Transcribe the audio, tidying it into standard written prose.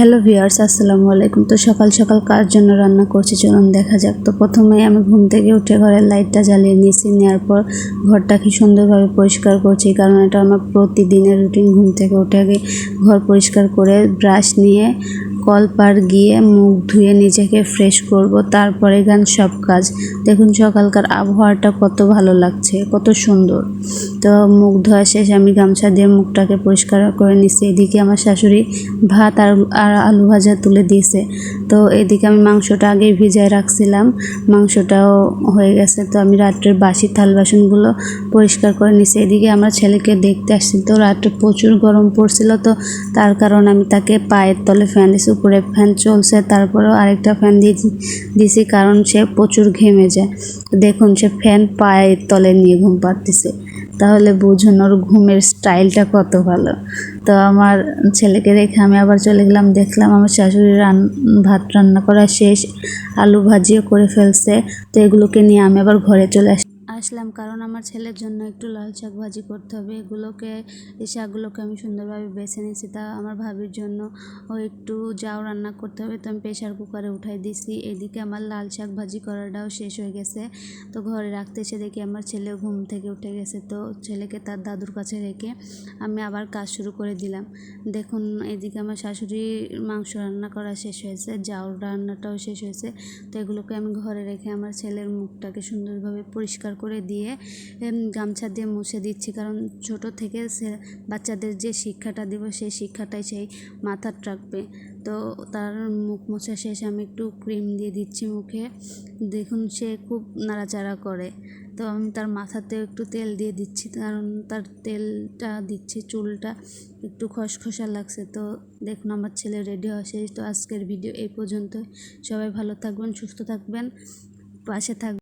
Hello viewers, আসসালামু আলাইকুম। তো সকাল সকাল কার জন্য রান্না করছি চলুন দেখা যাক। তো প্রথমেই আমি ঘুম থেকে উঠে ঘরের লাইটটা জ্বালিয়ে নিয়েছি। নেওয়ার পর ঘরটা কি সুন্দরভাবে পরিষ্কার করছি, কারণ এটা আমার প্রতিদিনের রুটিন। ঘুম থেকে উঠে আগে ঘর পরিষ্কার করে ব্রাশ নিয়ে কলপার গিয়ে মুখ ধুয়ে নিজেকে ফ্রেশ করব, তারপরে গান সব কাজ। দেখুন সকালকার আবহাওয়াটা কত ভালো লাগছে, কত সুন্দর। তো মুখ ধোয়া শেষ, আমি গামছা দিয়ে মুখটাকে পরিষ্কার করে নিচ্ছি। এদিকে আমার শাশুড়ি ভাত আর আলু ভাজা তুলে দিয়েছে। তো এদিকে আমি মাংসটা আগেই ভিজায় রাখছিলাম, মাংসটাও হয়ে গেছে। তো আমি রাত্রের বাসি থাল বাসনগুলো পরিষ্কার করে নিচ্ছি। এদিকে আমার ছেলেকে দেখতে আসছি। তো রাত্রে প্রচুর গরম পড়ছিল, তো তার কারণ আমি তাকে পায়ের তলে ফ্যান দিয়েছি। উপরে ফ্যান চলছে, তারপরেও আরেকটা ফ্যান দিয়েছি কারণ সে প্রচুর ঘেমে যায়। দেখুন সে ফ্যান পায়ের তলে নিয়ে ঘুম পাড়তেছে, তাহলে বুঝুন ওর ঘুমের স্টাইলটা কত ভালো। তো আমার ছেলেকে রেখে আমি আবার চলে গেলাম। দেখলাম আমার শাশুড়ি ভাত রান্না করা শেষ, আলু ভাজিও করে ফেলছে। তো এগুলোকে নিয়ে আমি আবার ঘরে চলে আসলাম, কারণ আমার ছেলের জন্য একটু লাল শাক ভাজি করতে হবে। এই শাকগুলোকে আমি সুন্দরভাবে বেছে নিয়েছি। তা আমার ভাবির জন্য একটু জাউ রান্না করতে হবে, তো আমি প্রেশার কুকারে উঠাই দিয়েছি। এদিকে আমার লাল শাক ভাজি করাটাও শেষ হয়ে গেছে। তো ঘরে রাখতে এসে দেখি আমার ছেলেও ঘুম থেকে উঠে গেছে। তো ছেলেকে তার দাদুর কাছে রেখে আমি আবার কাজ শুরু করে দিলাম। দেখুন এদিকে আমার শাশুড়ি মাংস রান্না করা শেষ হয়েছে, জাউর রান্নাটাও শেষ হয়েছে। তো এগুলোকে আমি ঘরে রেখে আমার ছেলের মুখটাকে সুন্দরভাবে পরিষ্কার করে দিয়ে গামছা দিয়ে মুছে দিচ্ছি, কারণ ছোট থেকে বাচ্চাদের যে শিক্ষাটা দিব সেই শিক্ষাটাই সেই মাথার রাখবে। তো তার মুখ মোছা শেষ, আমি একটু ক্রিম দিয়ে দিচ্ছি মুখে। দেখুন সে খুব নাড়াচাড়া করে। তো আমি তার মাথাতেও একটু তেল দিয়ে দিচ্ছি, কারণ তার তেলটা দিচ্ছি চুলটা একটু খসখসা লাগছে। তো দেখুন আমার ছেলে রেডি হওয়া শেষ। তো আজকের ভিডিও এই পর্যন্ত। সবাই ভালো থাকবেন, সুস্থ থাকবেন, পাশে থাকবেন।